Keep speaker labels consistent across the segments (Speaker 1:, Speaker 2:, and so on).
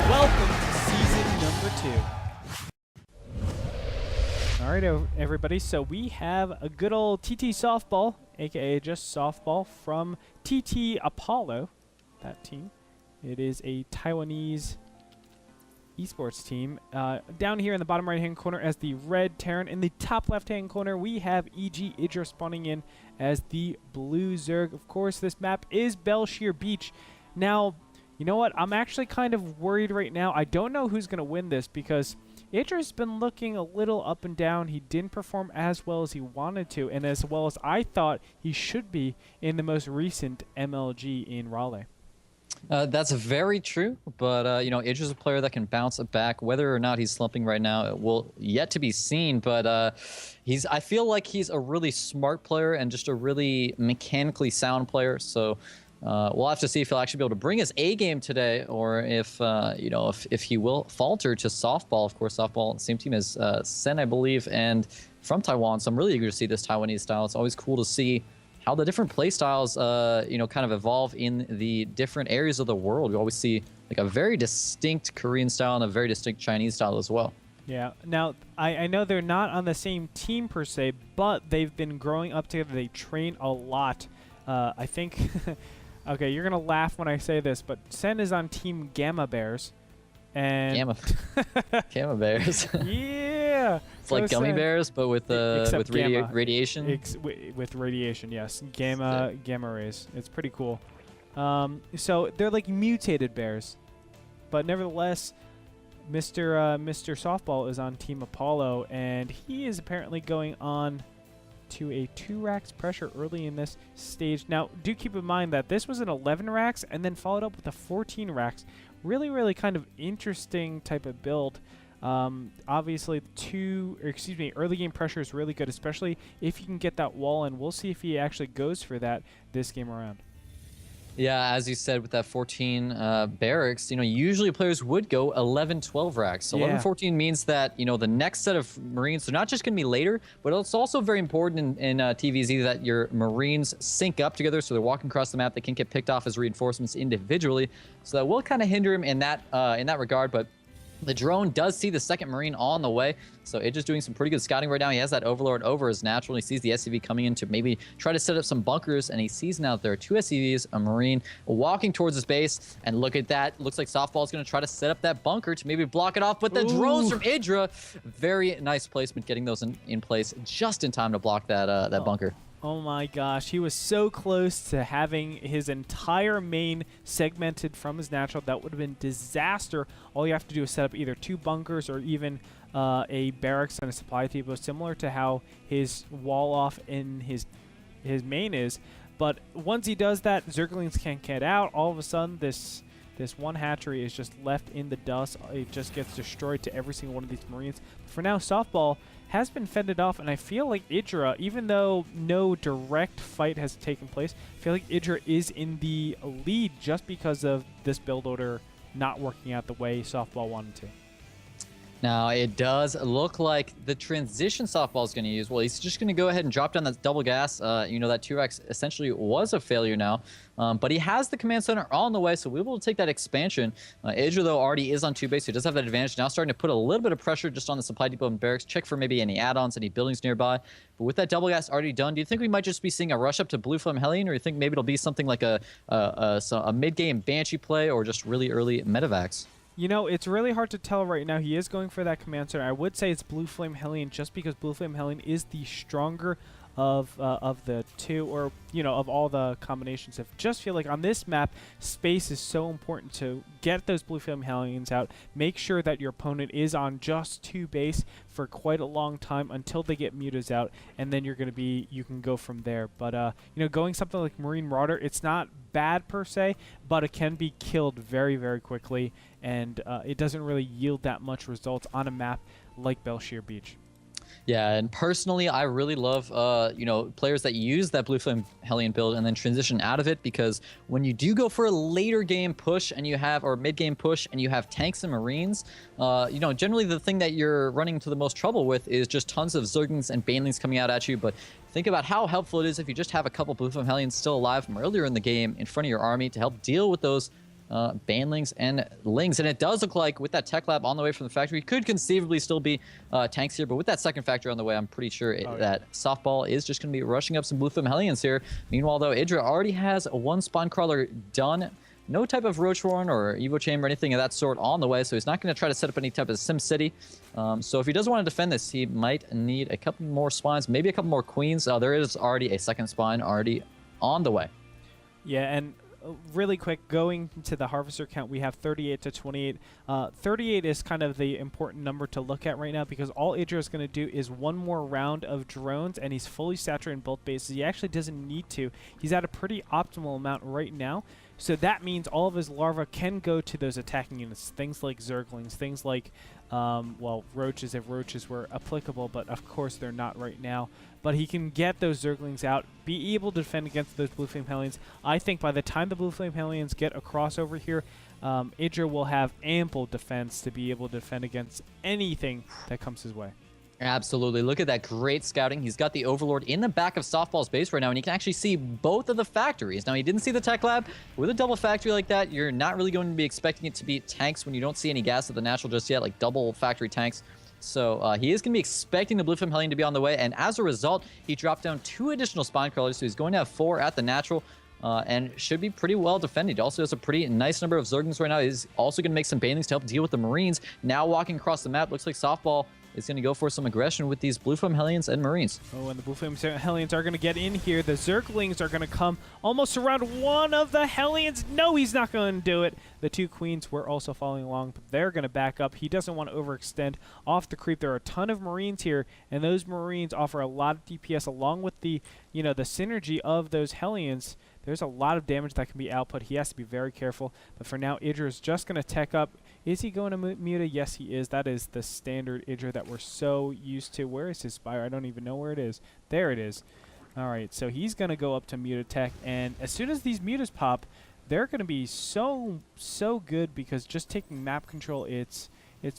Speaker 1: Welcome to season number 2. Alright, everybody, so we have a good old TtSoftBall, aka just softball, from TT Apollo, that team. It is a Taiwanese esports team. Down here in the bottom right-hand corner as the red Terran. In the top left-hand corner, we have EGidrA spawning in as the blue Zerg. Of course, this map is bel'shir Beach. Now, you know what? I'm actually kind of worried right now. I don't know who's going to win this because idra's been looking a little up and down. He didn't perform as well as he wanted to and as well as I thought he should be in the most recent MLG in Raleigh.
Speaker 2: That's very true, but you know, idra's a player that can bounce back. Whether or not he's slumping right now, it will yet to be seen. But I feel like he's a really smart player and just a really mechanically sound player. So we'll have to see if he'll actually be able to bring his A game today, or if you know, if he will falter to softball. Of course, softball, same team as Sen, I believe, and from Taiwan. So I'm really eager to see this Taiwanese style. It's always cool to see how the different play styles, you know, kind of evolve in the different areas of the world. We always see like a very distinct Korean style and a very distinct Chinese style as well.
Speaker 1: Yeah. Now, I know they're not on the same team per se, but they've been growing up together. They train a lot. I think, okay, you're going to laugh when I say this, but Sen is on Team Gamma Bears. And
Speaker 2: Gamma Bears.
Speaker 1: Yeah.
Speaker 2: It's like gummy bears, but with radiation.
Speaker 1: With radiation, yes. Gamma rays. It's pretty cool. So they're like mutated bears, but nevertheless, Mr. Softball is on Team Apollo, and he is apparently going on to a 2 racks pressure early in this stage. Now, do keep in mind that this was an 11 racks and then followed up with a 14 racks. Really kind of interesting type of build. Obviously, early game pressure is really good, especially if you can get that wall in. We'll see if he actually goes for that this game around.
Speaker 2: Yeah, as you said, with that 14 barracks, you know, usually players would go 11-12 racks. So 11-14 means that, you know, the next set of Marines, they're not just going to be later, but it's also very important in TVZ that your Marines sync up together, so they're walking across the map. They can't get picked off as reinforcements individually. So that will kind of hinder him in that regard, but the drone does see the second Marine on the way, so it's just doing some pretty good scouting right now. He has that Overlord over his natural. He sees the SCV coming in to maybe try to set up some bunkers, and he sees now that there are 2 SCVs, a Marine walking towards his base, and look at that. Looks like Softball is going to try to set up that bunker to maybe block it off, but the drones from idra, very nice placement, getting those in place just in time to block that bunker.
Speaker 1: Oh my gosh, he was so close to having his entire main segmented from his natural. That would have been disaster. All you have to do is set up either 2 bunkers or even a barracks and a supply depot, similar to how his wall off in his main is. But once he does that, Zerglings can't get out. All of a sudden, this one hatchery is just left in the dust. It just gets destroyed to every single one of these Marines. For now, Softball has been fended off, and I feel like idra, even though no direct fight has taken place, I feel like idra is in the lead just because of this build order not working out the way Softball wanted to.
Speaker 2: Now, it does look like the transition Softball is going to use. Well, he's just going to go ahead and drop down that double gas. You know, that 2x essentially was a failure now. But he has the command center on the way, so we'll be able to take that expansion. idra, though, already is on 2 base, so he does have that advantage. Now starting to put a little bit of pressure just on the supply depot and barracks. Check for maybe any add-ons, any buildings nearby. But with that double gas already done, do you think we might just be seeing a rush up to Blue Flame Hellion, or do you think maybe it'll be something like a mid-game Banshee play or just really early Metavax?
Speaker 1: You know, it's really hard to tell right now. He is going for that command center. I would say it's Blue Flame Hellion just because Blue Flame Hellion is the stronger of the 2, or, you know, of all the combinations. I just feel like on this map, space is so important to get those Blue Flame Hellions out. Make sure that your opponent is on just 2 base for quite a long time until they get mutas out, and then you can go from there. But, you know, going something like Marine Marauder, it's not bad per se, but it can be killed very quickly, and it doesn't really yield that much results on a map like bel'shir Beach.
Speaker 2: Yeah, and personally, I really love, you know, players that use that Blue Flame Hellion build and then transition out of it, because when you do go for a later game push and you have, or mid game push, and you have tanks and Marines, you know, generally the thing that you're running into the most trouble with is just tons of Zerglings and Banelings coming out at you. But think about how helpful it is if you just have a couple Blue Flame Hellions still alive from earlier in the game in front of your army to help deal with those banlings and lings. And it does look like with that tech lab on the way from the factory, could conceivably still be tanks here. But with that second factory on the way, I'm pretty sure that Softball is just going to be rushing up some blue flame Hellions here. Meanwhile, though, idra already has one spawn crawler done. No type of Roach Warren or Evo Chamber or anything of that sort on the way, so he's not going to try to set up any type of Sim City. So if he does want to defend this, he might need a couple more spawns, maybe a couple more queens. There is already a second spawn already on the way.
Speaker 1: Yeah, and really quick, going to the harvester count, we have 38 to 28. 38 is kind of the important number to look at right now because all idra is going to do is one more round of drones, and he's fully saturated in both bases. He actually doesn't need to. He's at a pretty optimal amount right now. So that means all of his larvae can go to those attacking units, things like Zerglings, things like, well, Roaches if Roaches were applicable, but of course they're not right now. But he can get those Zerglings out, be able to defend against those Blue Flame Hellions. I think by the time the Blue Flame Hellions get across over here, idra will have ample defense to be able to defend against anything that comes his way.
Speaker 2: Absolutely. Look at that great scouting. He's got the Overlord in the back of Softball's base right now, and you can actually see both of the factories. Now, he didn't see the tech lab. With a double factory like that, you're not really going to be expecting it to be tanks when you don't see any gas at the natural just yet, like double factory tanks. So he is going to be expecting the Blue Flame Hellion to be on the way, and as a result, he dropped down 2 additional spawn crawlers, so he's going to have 4 at the natural. And should be pretty well defended. He also has a pretty nice number of Zerglings right now. He's also going to make some banelings to help deal with the Marines. Now walking across the map, looks like Softball is going to go for some aggression with these Blue Flame Hellions and Marines.
Speaker 1: Oh, and the Blue Flame Hellions are going to get in here. The Zerglings are going to come almost around one of the Hellions. No, he's not going to do it. The 2 queens were also following along, but they're going to back up. He doesn't want to overextend off the creep. There are a ton of Marines here, and those Marines offer a lot of DPS along with the, the synergy of those Hellions. There's a lot of damage that can be output. He has to be very careful. But for now, idra is just going to tech up. Is he going to muta? Yes, he is. That is the standard idra that we're so used to. Where is his spire? I don't even know where it is. There it is. All right, so he's going to go up to muta tech. And as soon as these mutas pop, they're going to be so good because just taking map control, it's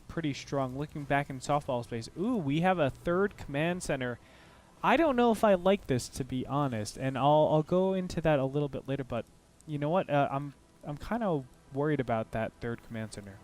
Speaker 1: pretty strong. Looking back in Softball space, ooh, we have a 3rd command center. I don't know if I like this, to be honest, and I'll go into that a little bit later. But you know what? I'm kind of worried about that 3rd command center.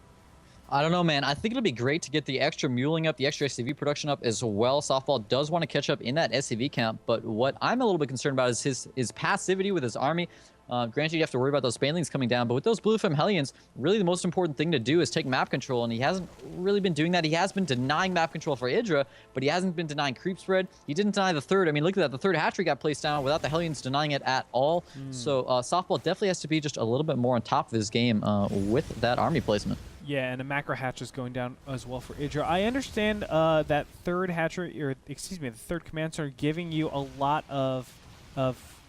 Speaker 2: I don't know, man. I think it'll be great to get the extra muling up, the extra SCV production up as well. Softball does want to catch up in that SCV count, but what I'm a little bit concerned about is his passivity with his army. Granted, you have to worry about those banelings coming down, but with those Blue Flame Hellions, really the most important thing to do is take map control, and he hasn't really been doing that. He has been denying map control for idra, but he hasn't been denying creep spread. He didn't deny the 3rd. I mean, look at that. The 3rd hatchery got placed down without the Hellions denying it at all. So Softball definitely has to be just a little bit more on top of his game with that army placement.
Speaker 1: Yeah, and a macro hatch is going down as well for idra. I understand that 3rd hatchery, or excuse me, the 3rd command center giving you a lot of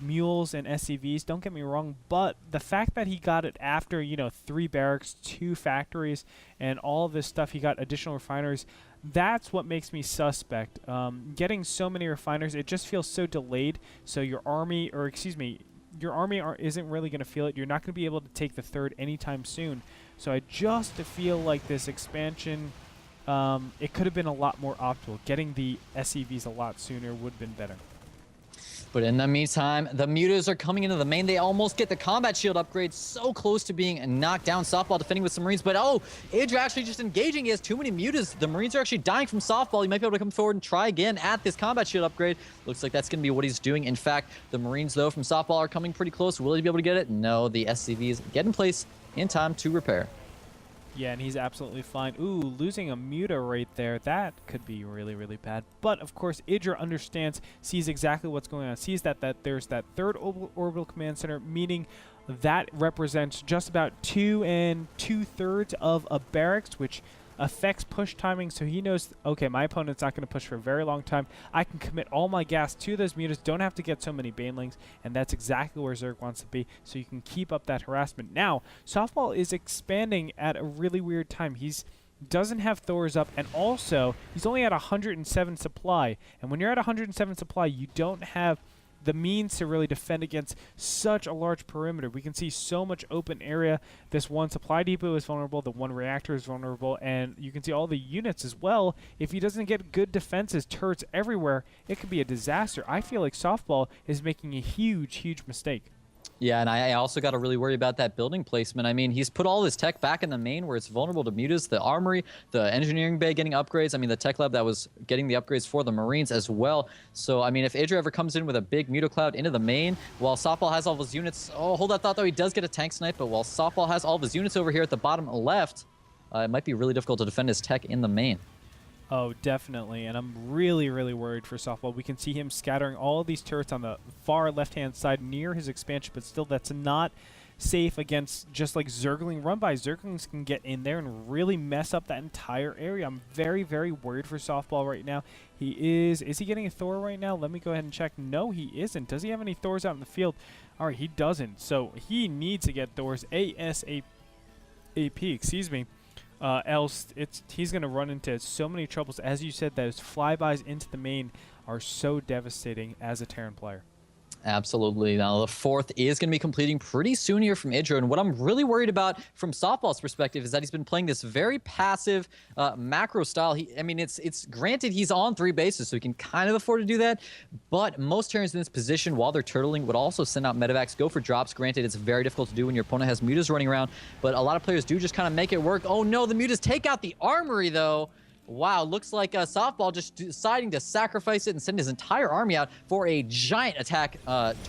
Speaker 1: mules and SCVs, don't get me wrong, but the fact that he got it after, 3 barracks, 2 factories, and all of this stuff, he got additional refineries, that's what makes me suspect. Getting so many refiners, it just feels so delayed, so your army, or excuse me, your army isn't really going to feel it. You're not going to be able to take the 3rd anytime soon. So I just feel like this expansion, it could have been a lot more optimal. Getting the SCVs a lot sooner would have been better.
Speaker 2: But in the meantime, the mutas are coming into the main. They almost get the combat shield upgrade. So close to being knocked down. Softball defending with some Marines. But oh, idra actually just engaging. He has too many mutas. The Marines are actually dying from Softball. He might be able to come forward and try again at this combat shield upgrade. Looks like that's going to be what he's doing. In fact, the Marines, though, from Softball are coming pretty close. Will he be able to get it? No, the SCVs get in place in time to repair.
Speaker 1: Yeah, and he's absolutely fine. Ooh, losing a muta right there. That could be really, really bad. But, of course, idra understands, sees exactly what's going on, sees that there's that 3rd orbital command center, meaning that represents just about 2 2/3 of a barracks, which affects push timing, so he knows, okay, my opponent's not going to push for a very long time. I can commit all my gas to those mutas, don't have to get so many banelings, and that's exactly where Zerg wants to be, so you can keep up that harassment. Now, Softball is expanding at a really weird time. He's doesn't have Thors up, and also, he's only at 107 supply, and when you're at 107 supply, you don't have the means to really defend against such a large perimeter. We can see so much open area. This one supply depot is vulnerable, the one reactor is vulnerable, and you can see all the units as well. If he doesn't get good defenses, turrets everywhere, it could be a disaster. I feel like Softball is making a huge, huge mistake.
Speaker 2: Yeah, and I also got to really worry about that building placement. I mean, he's put all his tech back in the main where it's vulnerable to mutas, the armory, the engineering bay getting upgrades. I mean, the tech lab that was getting the upgrades for the Marines as well. So, I mean, if idra ever comes in with a big muta cloud into the main, while SoftBall has all of his units, oh, hold that thought though, he does get a tank snipe, but while SoftBall has all of his units over here at the bottom left, it might be really difficult to defend his tech in the main.
Speaker 1: Oh, definitely, and I'm really, really worried for SoftBall. We can see him scattering all of these turrets on the far left-hand side near his expansion, but still that's not safe against just like Zergling run-by. Zerglings can get in there and really mess up that entire area. I'm very, very worried for SoftBall right now. Is he getting a Thor right now? Let me go ahead and check. No, he isn't. Does he have any Thors out in the field? All right, he doesn't, so he needs to get Thors ASAP, excuse me. Else he's going to run into so many troubles. As you said, those flybys into the main are so devastating as a Terran player.
Speaker 2: Absolutely. Now, the fourth is going to be completing pretty soon here from idra. And what I'm really worried about from SoftBall's perspective is that he's been playing this very passive macro style. I mean, it's granted he's on 3 bases, so he can kind of afford to do that. But most Terrans in this position, while they're turtling, would also send out medevacs, go for drops. Granted, it's very difficult to do when your opponent has mutas running around. But a lot of players do just kind of make it work. Oh, no, the mutas take out the armory, though. Wow, looks like SoftBall just deciding to sacrifice it and send his entire army out for a giant attack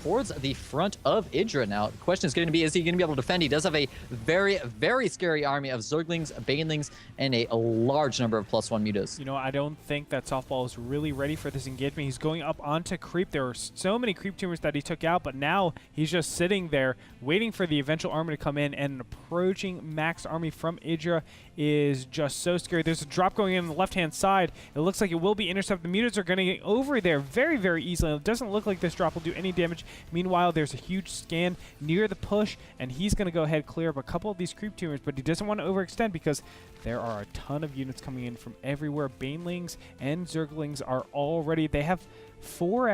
Speaker 2: towards the front of idra. Now, the question is going to be, is he going to be able to defend? He does have a very, very scary army of Zerglings, Banelings, and a large number of +1 mutas.
Speaker 1: You know, I don't think that SoftBall is really ready for this engagement. He's going up onto creep. There were so many creep tumors that he took out, but now he's just sitting there waiting for the eventual army to come in, and an approaching max army from idra is just so scary. There's a drop going in on the left-hand side. It looks like it will be intercepted. The mutas are going to get over there very, very easily. It doesn't look like this drop will do any damage. Meanwhile, there's a huge scan near the push, and he's going to go ahead clear up a couple of these creep tumors, but he doesn't want to overextend because there are a ton of units coming in from everywhere. Banelings and Zerglings are already... They have four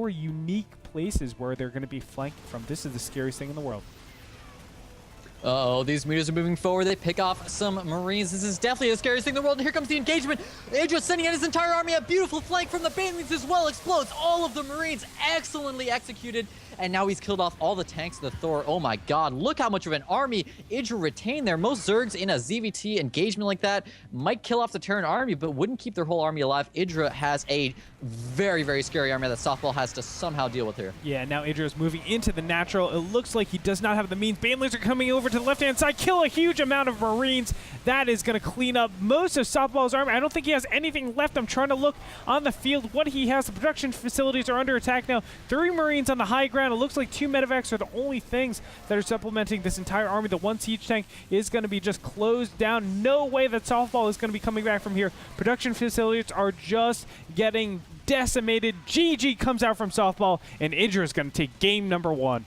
Speaker 1: unique places where they're going to be flanked from. This is the scariest thing in the world.
Speaker 2: Uh-oh, these mutas are moving forward. They pick off some Marines. This is definitely the scariest thing in the world. And here comes the engagement. idra sending out his entire army. A beautiful flank from the Banelings as well. Explodes all of the Marines. Excellently executed. And now he's killed off all the tanks of the Thor. Oh my god, look how much of an army idra retained there. Most Zergs in a ZVT engagement like that might kill off the Terran army, but wouldn't keep their whole army alive. idra has a very, very scary army that SoftBall has to somehow deal with here.
Speaker 1: Yeah, now idra is moving into the natural. It looks like he does not have the means. Banelings are coming over to the left-hand side, kill a huge amount of Marines. That is going to clean up most of SoftBall's army. I don't think he has anything left. I'm trying to look on the field what he has. The production facilities are under attack now. 3 Marines on the high ground. It looks like 2 medevacs are the only things that are supplementing this entire army. The 1 siege tank is going to be just closed down. No way that SoftBall is going to be coming back from here. Production facilities are just getting decimated. GG comes out from SoftBall, and idra is going to take game number 1.